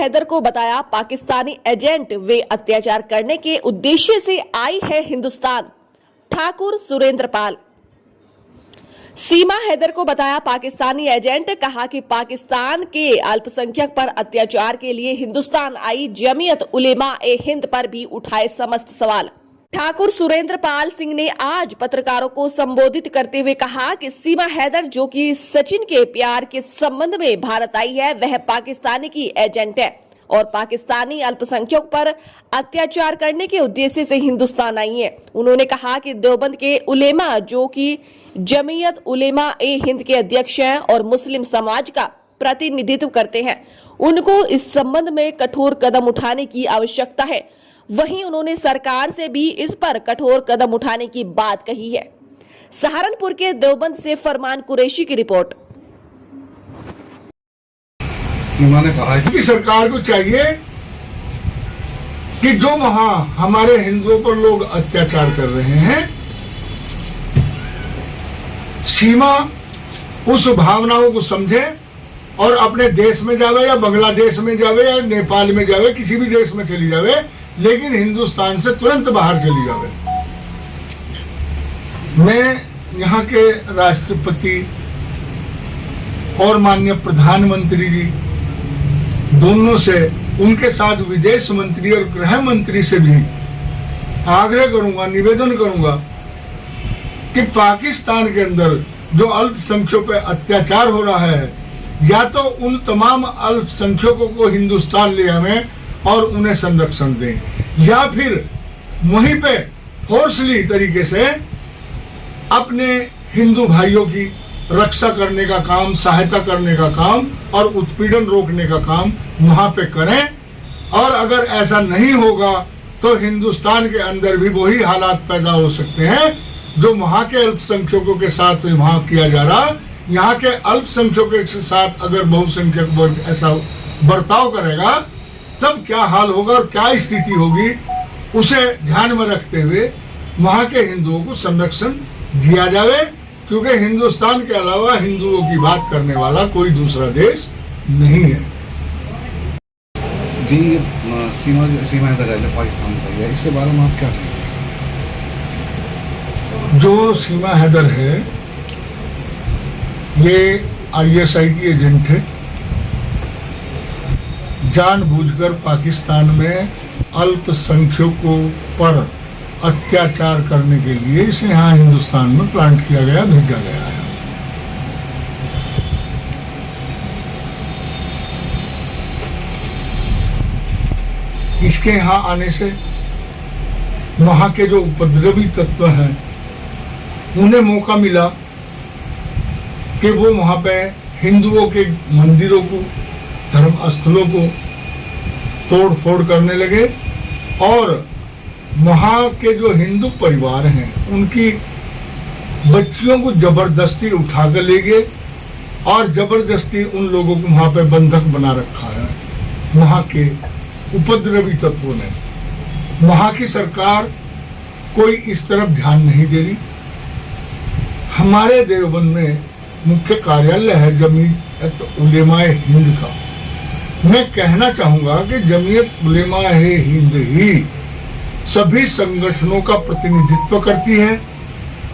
हैदर को बताया पाकिस्तानी एजेंट, वे अत्याचार करने के उद्देश्य से आई है हिंदुस्तान। ठाकुर सुरेंद्र पाल। सीमा हैदर को बताया पाकिस्तानी एजेंट, कहा कि पाकिस्तान के अल्पसंख्यक पर अत्याचार के लिए हिंदुस्तान आई जमीयत उलेमा ए हिंद पर भी उठाए समस्त सवाल। ठाकुर सुरेंद्र पाल सिंह ने आज पत्रकारों को संबोधित करते हुए कहा कि सीमा हैदर, जो कि सचिन के प्यार के संबंध में भारत आई है, वह पाकिस्तानी की एजेंट है और पाकिस्तानी अल्पसंख्यक पर अत्याचार करने के उद्देश्य से हिंदुस्तान आई है। उन्होंने कहा कि देवबंद के उलेमा, जो कि जमीयत उलेमा ए हिंद के अध्यक्ष हैं और मुस्लिम समाज का प्रतिनिधित्व करते हैं, उनको इस संबंध में कठोर कदम उठाने की आवश्यकता है। वहीं उन्होंने सरकार से भी इस पर कठोर कदम उठाने की बात कही है। सहारनपुर के देवबंद से फरमान कुरैशी की रिपोर्ट। सीमा ने कहा है कि सरकार को चाहिए कि जो वहां हमारे हिंदुओं पर लोग अत्याचार कर रहे हैं, सीमा उस भावनाओं को समझे और अपने देश में जावे या बांग्लादेश में जावे या नेपाल में जावे, किसी भी देश में चली जावे, लेकिन हिंदुस्तान से तुरंत बाहर चली जावे। मैं यहाँ के राष्ट्रपति और माननीय प्रधानमंत्री जी दोनों से, उनके साथ विदेश मंत्री और गृह मंत्री से भी आग्रह करूंगा, निवेदन करूंगा कि पाकिस्तान के अंदर जो अल्पसंख्यकों पे अत्याचार हो रहा है, या तो उन तमाम अल्पसंख्यकों को हिंदुस्तान ले आवें और उन्हें संरक्षण दें, या फिर वहीं पे फोर्सली तरीके से अपने हिंदू भाइयों की रक्षा करने का काम, सहायता करने का काम और उत्पीड़न रोकने का काम वहां पे करें। और अगर ऐसा नहीं होगा तो हिंदुस्तान के अंदर भी वही हालात पैदा हो सकते हैं जो वहां के अल्पसंख्यकों के साथ वहां किया जा रहा। यहाँ के अल्पसंख्यकों के साथ अगर बहुसंख्यक वर्ग ऐसा बर्ताव करेगा तब क्या हाल होगा और क्या स्थिति होगी, उसे ध्यान में रखते हुए वहां के हिंदुओं को संरक्षण दिया जावे, क्योंकि हिंदुस्तान के अलावा हिंदुओं की बात करने वाला कोई दूसरा देश नहीं है। जी, सीमा हैदर पाकिस्तान से है, इसके बारे में आप क्या कहेंगे? जो सीमा हैदर है ये ISI की एजेंट है। जानबूझकर पाकिस्तान में अल्पसंख्यकों पर अत्याचार करने के लिए इसे यहाँ हिंदुस्तान में प्लांट किया गया, भेजा गया है। इसके यहाँ आने से वहां के जो उपद्रवी तत्व हैं उन्हें मौका मिला कि वो वहां पे हिंदुओं के मंदिरों को, धर्म स्थलों को तोड़ फोड़ करने लगे और वहां के जो हिंदू परिवार हैं उनकी बच्चियों को जबरदस्ती उठा कर ले गए और जबरदस्ती उन लोगों को वहां पे बंधक बना रखा है वहां के उपद्रवी तत्वों ने। वहां की सरकार कोई इस तरफ ध्यान नहीं दे रही। हमारे देवबंद में मुख्य कार्यालय है जमीयत उलेमा ए हिंद का। मैं कहना चाहूंगा कि जमीयत उलेमा ए हिंद ही सभी संगठनों का प्रतिनिधित्व करती है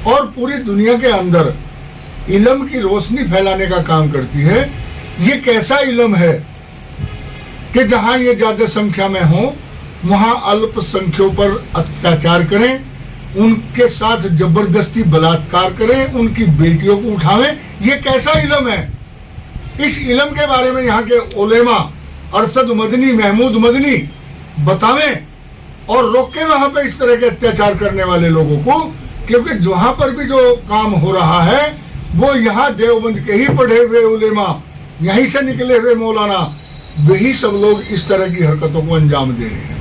और पूरी दुनिया के अंदर इल्म की रोशनी फैलाने का काम करती है। ये कैसा इल्म है कि जहां ये ज्यादा संख्या में हो वहां अल्पसंख्यकों पर अत्याचार करें, उनके साथ जबरदस्ती बलात्कार करें, उनकी बेटियों को उठावें। ये कैसा इल्म है? इस इल्म के बारे में यहाँ के उलेमा अरशद मदनी, महमूद मदनी बतावें और रोकें वहां पे इस तरह के अत्याचार करने वाले लोगों को, क्योंकि जहां पर भी जो काम हो रहा है वो यहाँ देवबंद के ही पढ़े हुए उलेमा, यहीं से निकले हुए मौलाना, वही सब लोग इस तरह की हरकतों को अंजाम दे रहे हैं।